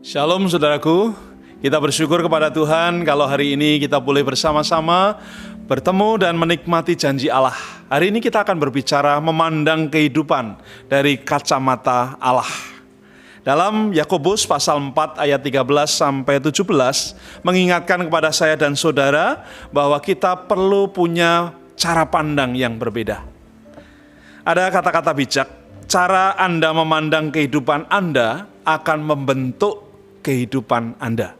Shalom saudaraku, kita bersyukur kepada Tuhan kalau hari ini kita boleh bersama-sama bertemu dan menikmati janji Allah. Hari ini kita akan berbicara memandang kehidupan dari kacamata Allah. Dalam Yakobus pasal 4 ayat 13 sampai 17 mengingatkan kepada saya dan saudara bahwa kita perlu punya cara pandang yang berbeda. Ada kata-kata bijak, cara Anda memandang kehidupan Anda akan membentuk kehidupan Anda.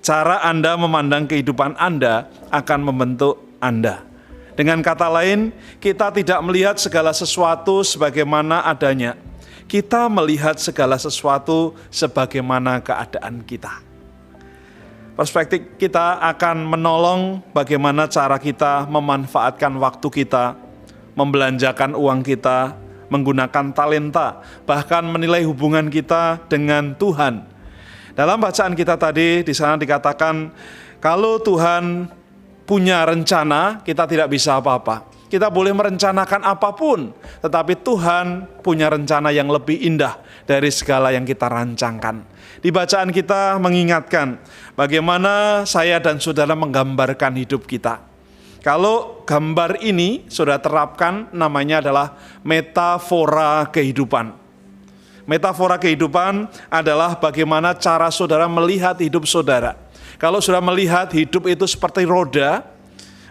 Cara Anda memandang kehidupan Anda akan membentuk Anda. Dengan kata lain, kita tidak melihat segala sesuatu sebagaimana adanya. Kita melihat segala sesuatu sebagaimana keadaan kita. Perspektif kita akan menolong bagaimana cara kita memanfaatkan waktu kita, membelanjakan uang kita, menggunakan talenta, bahkan menilai hubungan kita dengan Tuhan. Dalam bacaan kita tadi, di sana dikatakan, kalau Tuhan punya rencana, kita tidak bisa apa-apa. Kita boleh merencanakan apapun, tetapi Tuhan punya rencana yang lebih indah dari segala yang kita rancangkan. Di bacaan kita mengingatkan bagaimana saya dan saudara menggambarkan hidup kita. Kalau gambar ini saudara terapkan, namanya adalah metafora kehidupan. Metafora kehidupan adalah bagaimana cara saudara melihat hidup saudara. Kalau saudara melihat hidup itu seperti roda,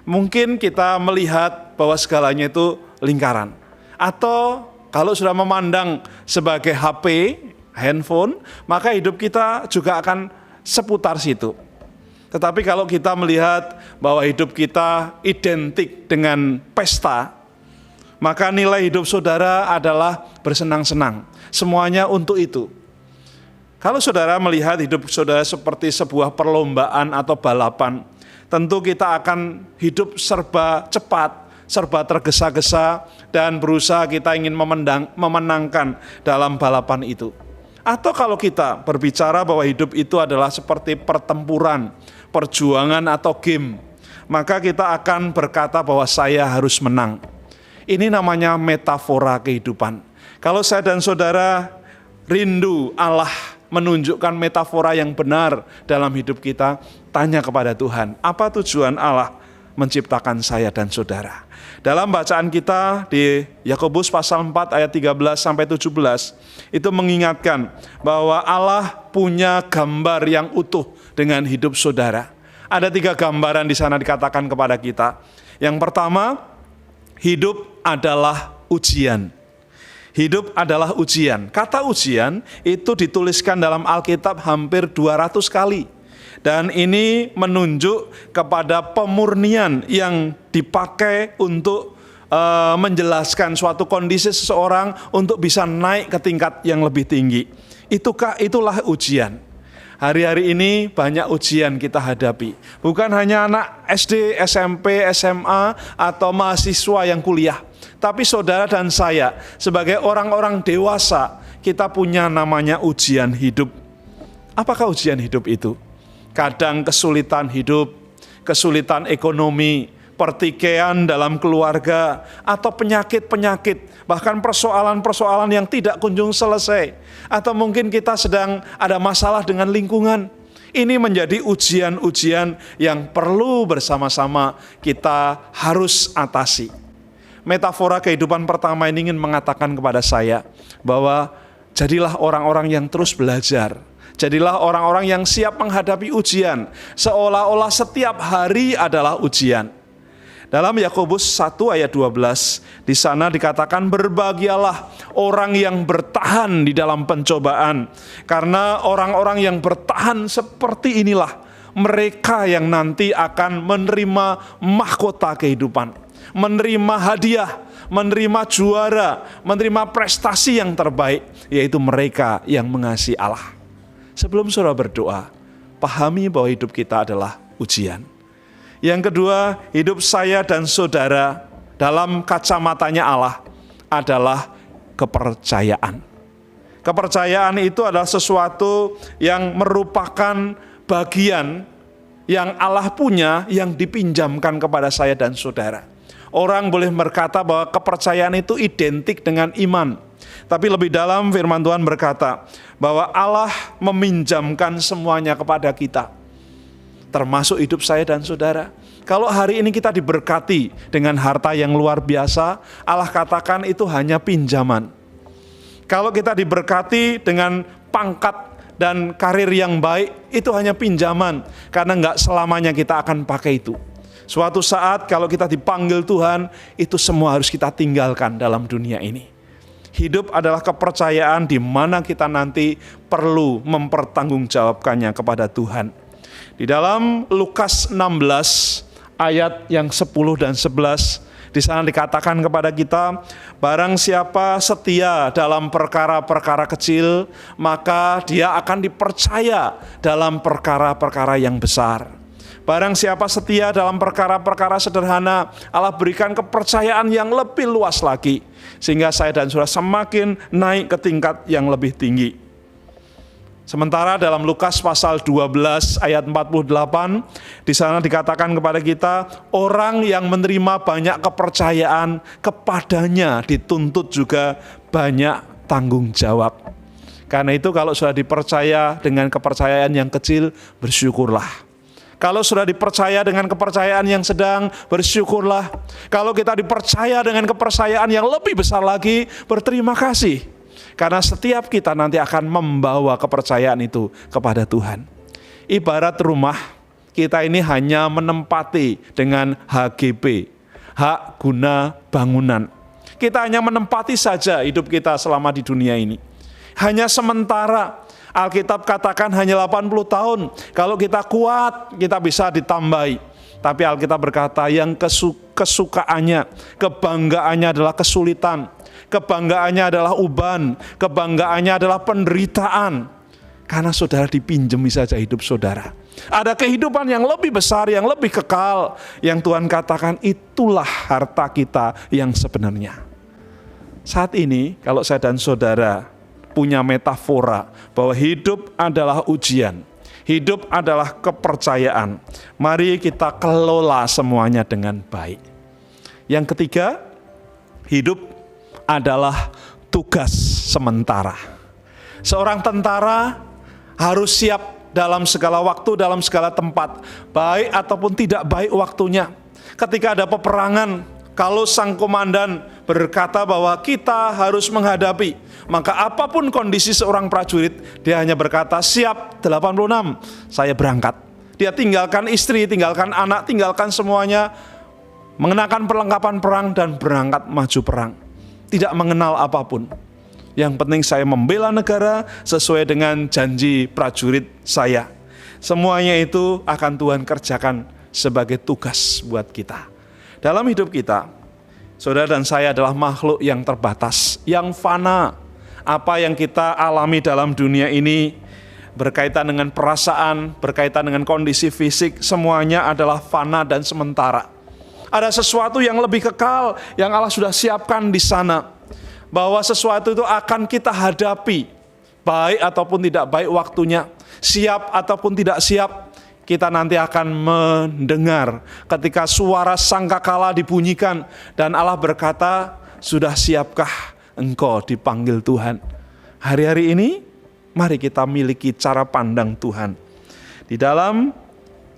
mungkin kita melihat bahwa segalanya itu lingkaran. Atau kalau saudara memandang sebagai HP, handphone, maka hidup kita juga akan seputar situ. Tetapi kalau kita melihat bahwa hidup kita identik dengan pesta, maka nilai hidup saudara adalah bersenang-senang. Semuanya untuk itu. Kalau saudara melihat hidup saudara seperti sebuah perlombaan atau balapan, tentu kita akan hidup serba cepat, serba tergesa-gesa, dan berusaha kita ingin memenangkan dalam balapan itu. Atau kalau kita berbicara bahwa hidup itu adalah seperti pertempuran, perjuangan atau game, maka kita akan berkata bahwa saya harus menang. Ini namanya metafora kehidupan. Kalau saya dan saudara rindu Allah menunjukkan metafora yang benar dalam hidup kita, tanya kepada Tuhan, apa tujuan Allah menciptakan saya dan saudara? Dalam bacaan kita di Yakobus pasal 4 ayat 13 sampai 17, itu mengingatkan bahwa Allah punya gambar yang utuh dengan hidup saudara. Ada 3 gambaran di sana dikatakan kepada kita. Yang pertama, hidup adalah ujian. Hidup adalah ujian. Kata ujian itu dituliskan dalam Alkitab hampir 200 kali. Dan ini menunjuk kepada pemurnian yang dipakai untuk menjelaskan suatu kondisi seseorang untuk bisa naik ke tingkat yang lebih tinggi. Itulah ujian. Hari-hari ini banyak ujian kita hadapi. Bukan hanya anak SD, SMP, SMA, atau mahasiswa yang kuliah. Tapi saudara dan saya, sebagai orang-orang dewasa, kita punya namanya ujian hidup. Apakah ujian hidup itu? Kadang kesulitan hidup, kesulitan ekonomi, pertikaian dalam keluarga, atau penyakit-penyakit, bahkan persoalan-persoalan yang tidak kunjung selesai. Atau mungkin kita sedang ada masalah dengan lingkungan. Ini menjadi ujian-ujian yang perlu bersama-sama kita harus atasi. Metafora kehidupan pertama ini ingin mengatakan kepada saya bahwa jadilah orang-orang yang terus belajar. Jadilah orang-orang yang siap menghadapi ujian, seolah-olah setiap hari adalah ujian. Dalam Yakobus 1 ayat 12, di sana dikatakan berbahagialah orang yang bertahan di dalam pencobaan. Karena orang-orang yang bertahan seperti inilah mereka yang nanti akan menerima mahkota kehidupan. Menerima hadiah, menerima juara, menerima prestasi yang terbaik, yaitu mereka yang mengasihi Allah. Sebelum saudara berdoa, pahami bahwa hidup kita adalah ujian. Yang kedua, hidup saya dan saudara dalam kacamatanya Allah adalah kepercayaan. Kepercayaan itu adalah sesuatu yang merupakan bagian yang Allah punya yang dipinjamkan kepada saya dan saudara. Orang boleh berkata bahwa kepercayaan itu identik dengan iman. Tapi lebih dalam firman Tuhan berkata bahwa Allah meminjamkan semuanya kepada kita, termasuk hidup saya dan saudara. Kalau hari ini kita diberkati dengan harta yang luar biasa, Allah katakan itu hanya pinjaman. Kalau kita diberkati dengan pangkat dan karir yang baik, itu hanya pinjaman, karena nggak selamanya kita akan pakai itu. Suatu saat kalau kita dipanggil Tuhan, itu semua harus kita tinggalkan dalam dunia ini. Hidup adalah kepercayaan di mana kita nanti perlu mempertanggungjawabkannya kepada Tuhan. Di dalam Lukas 16 ayat yang 10 dan 11, di sana dikatakan kepada kita, barang siapa setia dalam perkara-perkara kecil, maka dia akan dipercaya dalam perkara-perkara yang besar. Barang siapa setia dalam perkara-perkara sederhana, Allah berikan kepercayaan yang lebih luas lagi, sehingga saya dan saudara semakin naik ke tingkat yang lebih tinggi. Sementara dalam Lukas pasal 12 ayat 48, di sana dikatakan kepada kita, orang yang menerima banyak kepercayaan, kepadanya dituntut juga banyak tanggung jawab. Karena itu kalau sudah dipercaya dengan kepercayaan yang kecil, bersyukurlah. Kalau sudah dipercaya dengan kepercayaan yang sedang, bersyukurlah. Kalau kita dipercaya dengan kepercayaan yang lebih besar lagi, berterima kasih. Karena setiap kita nanti akan membawa kepercayaan itu kepada Tuhan. Ibarat rumah, kita ini hanya menempati dengan HGB, hak guna bangunan. Kita hanya menempati saja hidup kita selama di dunia ini. Hanya sementara. Alkitab katakan hanya 80 tahun. Kalau kita kuat, kita bisa ditambahi. Tapi Alkitab berkata yang kesukaannya, kebanggaannya adalah kesulitan. Kebanggaannya adalah uban. Kebanggaannya adalah penderitaan. Karena saudara dipinjemi saja hidup saudara. Ada kehidupan yang lebih besar, yang lebih kekal. Yang Tuhan katakan itulah harta kita yang sebenarnya. Saat ini kalau saya dan saudara punya metafora bahwa hidup adalah ujian, hidup adalah kepercayaan. Mari kita kelola semuanya dengan baik. Yang ketiga, hidup adalah tugas sementara. Seorang tentara harus siap dalam segala waktu, dalam segala tempat, baik ataupun tidak baik waktunya. Ketika ada peperangan, kalau sang komandan berkata bahwa kita harus menghadapi, maka apapun kondisi seorang prajurit, dia hanya berkata, siap 86, saya berangkat. Dia tinggalkan istri, tinggalkan anak, tinggalkan semuanya, mengenakan perlengkapan perang dan berangkat maju perang. Tidak mengenal apapun. Yang penting saya membela negara sesuai dengan janji prajurit saya. Semuanya itu akan Tuhan kerjakan sebagai tugas buat kita. Dalam hidup kita, saudara dan saya adalah makhluk yang terbatas, yang fana. Apa yang kita alami dalam dunia ini berkaitan dengan perasaan, berkaitan dengan kondisi fisik, semuanya adalah fana dan sementara. Ada sesuatu yang lebih kekal yang Allah sudah siapkan di sana. Bahwa sesuatu itu akan kita hadapi, baik ataupun tidak baik waktunya, siap ataupun tidak siap. Kita nanti akan mendengar ketika suara sangkakala dibunyikan dan Allah berkata, sudah siapkah engkau dipanggil Tuhan? Hari-hari ini, mari kita miliki cara pandang Tuhan. Di dalam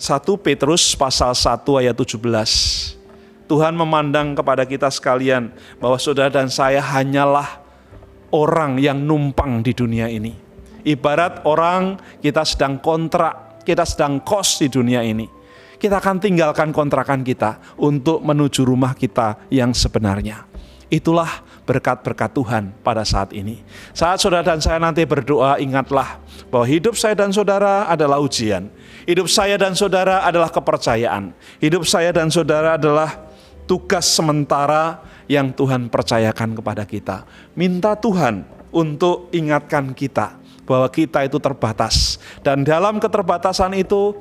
1 Petrus pasal 1 ayat 17, Tuhan memandang kepada kita sekalian bahwa saudara dan saya hanyalah orang yang numpang di dunia ini. Ibarat orang kita sedang kontrak, kita sedang kos di dunia ini. Kita akan tinggalkan kontrakan kita untuk menuju rumah kita yang sebenarnya. Itulah berkat-berkat Tuhan pada saat ini. Saat saudara dan saya nanti berdoa, ingatlah bahwa hidup saya dan saudara adalah ujian. Hidup saya dan saudara adalah kepercayaan. Hidup saya dan saudara adalah tugas sementara yang Tuhan percayakan kepada kita. Minta Tuhan untuk ingatkan kita bahwa kita itu terbatas. Dan dalam keterbatasan itu,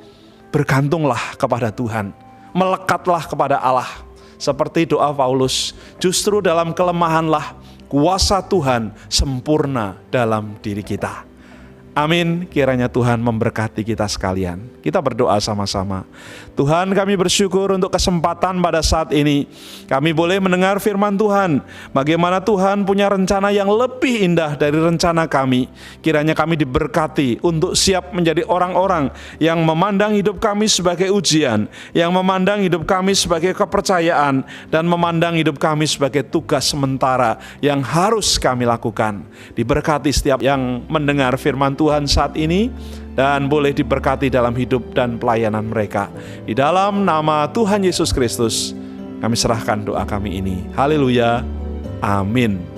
bergantunglah kepada Tuhan. Melekatlah kepada Allah. Seperti doa Paulus, justru dalam kelemahanlah kuasa Tuhan sempurna dalam diri kita. Amin. Kiranya Tuhan memberkati kita sekalian. Kita berdoa sama-sama. Tuhan, kami bersyukur untuk kesempatan pada saat ini. Kami boleh mendengar firman Tuhan. Bagaimana Tuhan punya rencana yang lebih indah dari rencana kami. Kiranya kami diberkati untuk siap menjadi orang-orang yang memandang hidup kami sebagai ujian, yang memandang hidup kami sebagai kepercayaan, dan memandang hidup kami sebagai tugas sementara yang harus kami lakukan. Diberkati setiap yang mendengar firman Tuhan saat ini, dan boleh diberkati dalam hidup dan pelayanan mereka. Di dalam nama Tuhan Yesus Kristus, kami serahkan doa kami ini. Haleluya. Amin.